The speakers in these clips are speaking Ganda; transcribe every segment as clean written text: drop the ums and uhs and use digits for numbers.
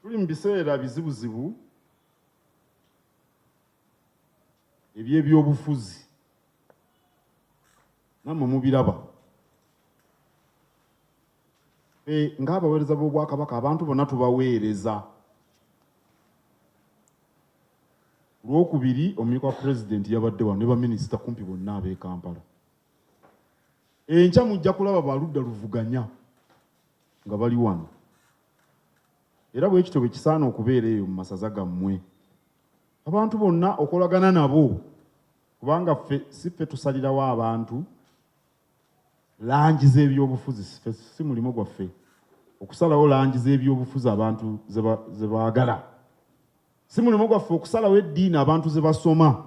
tuli mu biseera bizibuzibu eby'ebyobufuzi nammwe mubiraba ng'abaweereza b'Obwakabaka abantu bonna tubaweereza. Olwokubiri omumyuka wa pulezidenti yabadde wano ne baminisita kumpi bonna ab'e Kampala. Enkya mujja kulaba baludda luvuganya nga bali wano. Era bwe kityo bwe kisaana okubeera eyo mu masaza gammwe. Abantu bonna okolagana nabo kubanga ffe si ffe tusalirawo abantu langi z'ebyobufuzi, si mulimo gwaffe okusalawo langi z'ebyobufuzi abantu ze baagala. Si mulimo gwaffe okusalawo eddiini abantu ze basoma.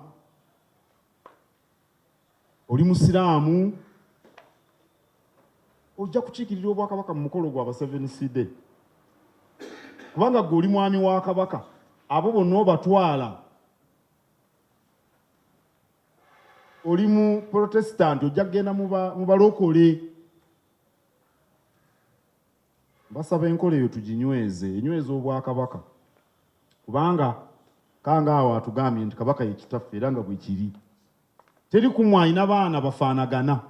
Oli musiraamu ojja kukiikirira Obwakabaka mu mukolo gwa 7CD kubanga gwe oli mwami wa Kabaka, abo bonna obatwala. Oli mu Protestant ojja kugenda mu balokole. Basaba enkola eyo tuginyweze, enyweze Obwakabaka kubanga kanga awo atugambye nti Kabaka ye kitaffe era nga bwe kiri. Teri kumwayina baana bafaanagana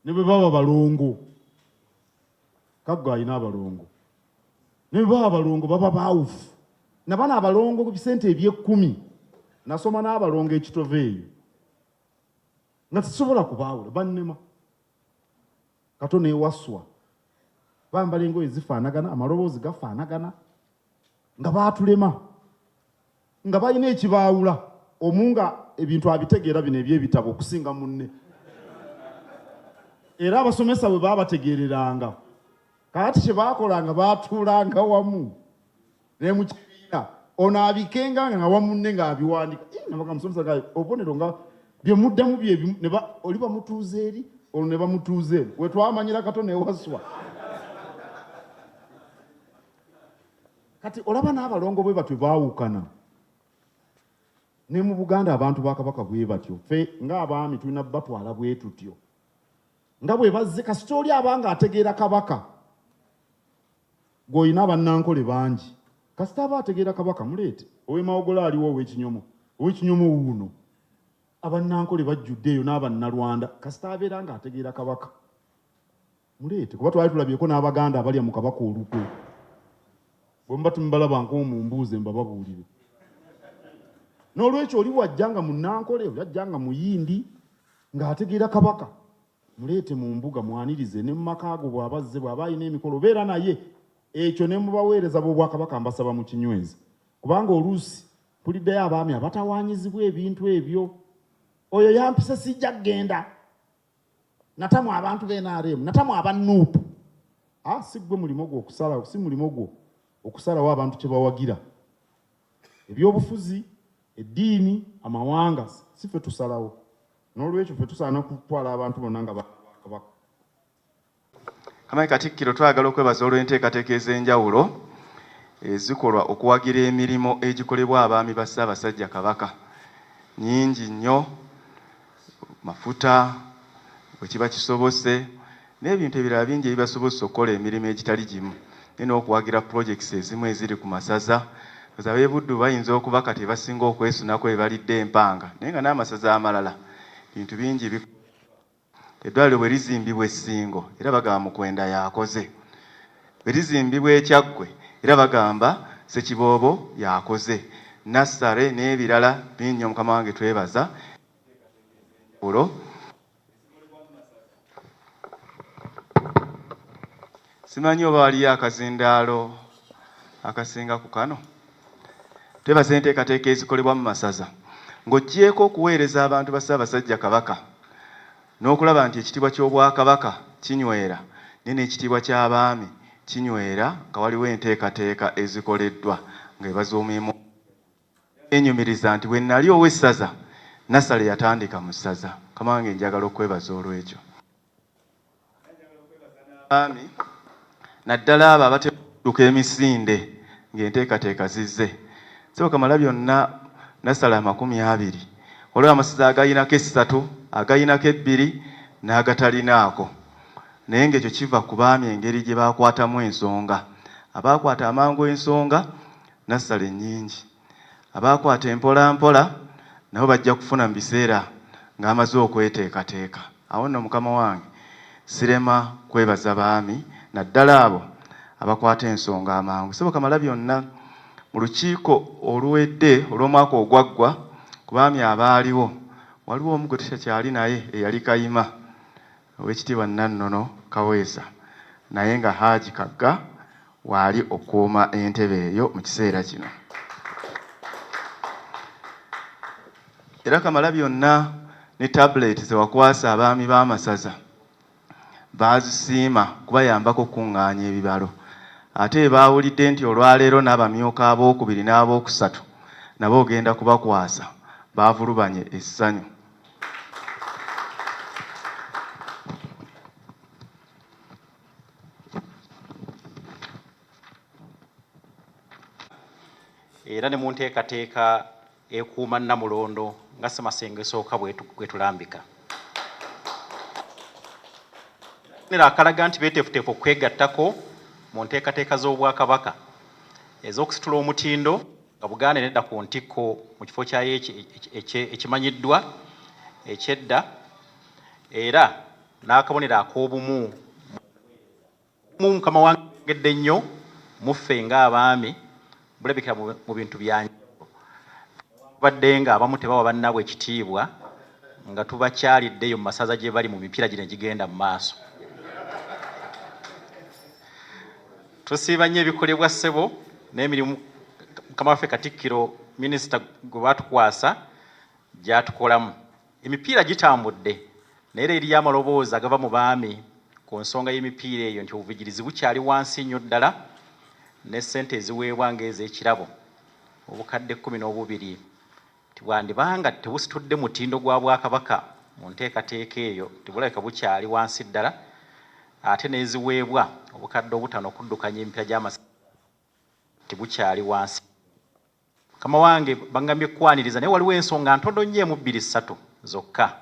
ne bwe baba balongo. Kaggo alina abalongo ne bwe baba balongo baba baawufu. Nabana abalongo ku bisente eby'ekkumi nasoma n'abalongo ekitove eyo nga tetusobola kubaawula bannema. Kato neewaswa bambala engoye zifaanagana, amaloboozi gafaanagana nga baatulema nga balina ekibaawula. Omunga ebintu abitegeera bino eby'ebitabo okusinga munne. Era abasomesa bwe baabategeereranga kakati kye baakolanga baatuulanga wamu ne mu kibiina ono abikenganga nga wamunne ng'abiwandika. Nabaga musomesa gaye obubonero nga bye muddamu byebimu oli bamutuuza eri olwo ne bamutuuza eri we twamanyira Kato neewaswa. Kati olaba n'abalongo bwe batyo baawukana. Ne mu Buganda abantu ba Kabaka bwe batyo. Ffe ng'abaami tulina batwala bwe tutyo. Nga bwe bazze kasita oli abanga ategeera Kabaka gw'olina abannankole bangi. Kasita aba ategeera Kabaka muleete. Ow'Emawogola aliwo ow'Ekinyomo wuuno. Abannankole bajjudde eyo n'abannalwanda kasita abeera nga ategeera Kabaka muleete. Kuba twali tulabyeko n'Abaganda abalya mu Kabaka olukwe. Bwe muba tumubalaba nk'omumbuuze mbababuulire. N'olwekyo oli wajja nga munnankole yajja nga muyindi ng'ategeera Kabaka muleete mu mbuga mwanirize ne mu maka ago bw'abazze bw'aba alina emikolo beera naye. Ekyo ne mubaweereza b'Obwakabaka mbasaba mu kinywezi kubanga oluusi tuliddeyo abaami abatawaanyizibwa ebintu ebyo. Oyo yampise sijja kgenda natamu abantu b'NRM natamu abannuupu. Si gwe mulimo gwo okusalawo, si mulimo gwo okusalawo abantu kye bawagira. Ebyobufuzi, eddiini, amawanga si ffe tusalawo. N'olwekyo ffe tusaana kutwala abantu bonna nga Bakabaka. Kamayi Katikkiro, twagala okwebaza olw'enteekateeka ez'enjawulo ezikolwa okuwagira emirimu egikolebwa abaami ba Ssaabasajja Kabaka. Nnyingi nnyo, mafuta bwe kiba kisobose n'ebintu ebirala bingi ebibasobozesa okukola emirimu egitali gimu. N'okuwagira projects ezimu eziri ku masaza. Ab'e Buddu bayinza okuba kati basinga okwesunako ebalidde empanga naye nga n'amasaza amalala bintu bingi eddwaliro bwe lizimbibwa Essingo era bagamba Mukwenda yakoze. Bwe lizimbibwa e Kyaggwe era bagamba Ssekiboobo yakoze. Nassale n'ebirala bingi Mukama wange twebaza. Simanyi oba waliyo akazindaalo akasinga ku kano. Twebaza enteekateeka ezikolebwa mu masaza ng'oggyeko okuweereza abantu ba Ssaabasajja Kabaka n'okulaba nti ekitiibwa ky'Obwakabaka kinywera n'ekitiibwa ky'abaami kinywera nga waliwo enteekateeka ezikoleddwa ng'ebaza omulimu. Enyumiriza nti bwe nnali ow'essaza Nassale yatandika mu ssaza. Kama wange njagala okwebaza olw'ekyo. Abaami naddala abo abateduka emisinde ng'enteekateeka zizze. Sebo kamala byonna Nassale 20 olwo amasaza agayinako 3 agayinako 2 n'agatalinaako. Naye ng'ekyo kiva ku baami engeri gye baakwatamu ensonga. abaakwata amangu ensonga nassala ennyingi, abaakwata empola mpola nabo bajja kufuna mu biseera ng'amaze okweteekateeka. Awo nno mukama wange sirema kwebaza baami naddala abo abakwata ensonga amangu. Ssebo Kamalabyonna, mu lukiiko oluwedde olw'omwaka ogwaggwa ku baami abaaliwo waliwo omu gwe tukyakyali naye eyali kayima, Oweekitiibwa Nannono Kaweesa, naye nga Hajji Kagga waali okuuma entebe eyo mu kiseera kino. Era Kamalabyonna ne tablet zewakwasa abaami b'amasaza baazisiima kubayambako okukuŋŋaanya ebibalo. Ate baawulidde nti olwaleero n'abamyuka abookubiri n'abookusatu nabo ogenda kubakwasa, baavulubanye essanyu. Era ne mu nteekateeka ekuuma Namulondo nga Ssemasengo esooka bwe tulambika. Akalaga nti beeteefuteefu okwegattako mu nteekateeka z'Obwakabaka ez'okusitula omutindo nga Buganda nedda ku ntikko mu kifo kyayo ekimanyiddwa ekyedda, era n'akabonero ak'obumu. Mukama wange ngedde nnyo muffe ng'abaami bulabikira mu bintu byanjawulo. Badde nga abamu tebawa bannaabwe ekitiibwa nga tubakyaliddeyo mu masaza gye bali mu mipiira gino egigenda mu maaso. Tusiiba nnyo ebikolebwa ssebo n'emirimu Mukama waffe Katikkiro Minisita gwe baatukwasa gy'atukolamu. Emipiira gitambudde naye era eriyo amaloboozi agava mu baami ku nsonga y'emipiira eyo nti obuvujirizi bukyali wansi nnyo ddala ne ssente eziweebwa ng'ez'ekirabo obukadde 12 tibwandibanga tebusitudde mutindo gwa Bwakabaka mu nteekateeka eyo, tibulabika bukyali wansi ddala, ate n'eziweebwa obukadde 5 okuddukanya emipiira gy'amasaza tibukyali wansi. Mukama wange bangambye kwaniriza naye waliwo ensonga ntono nnyo 2-3 zokka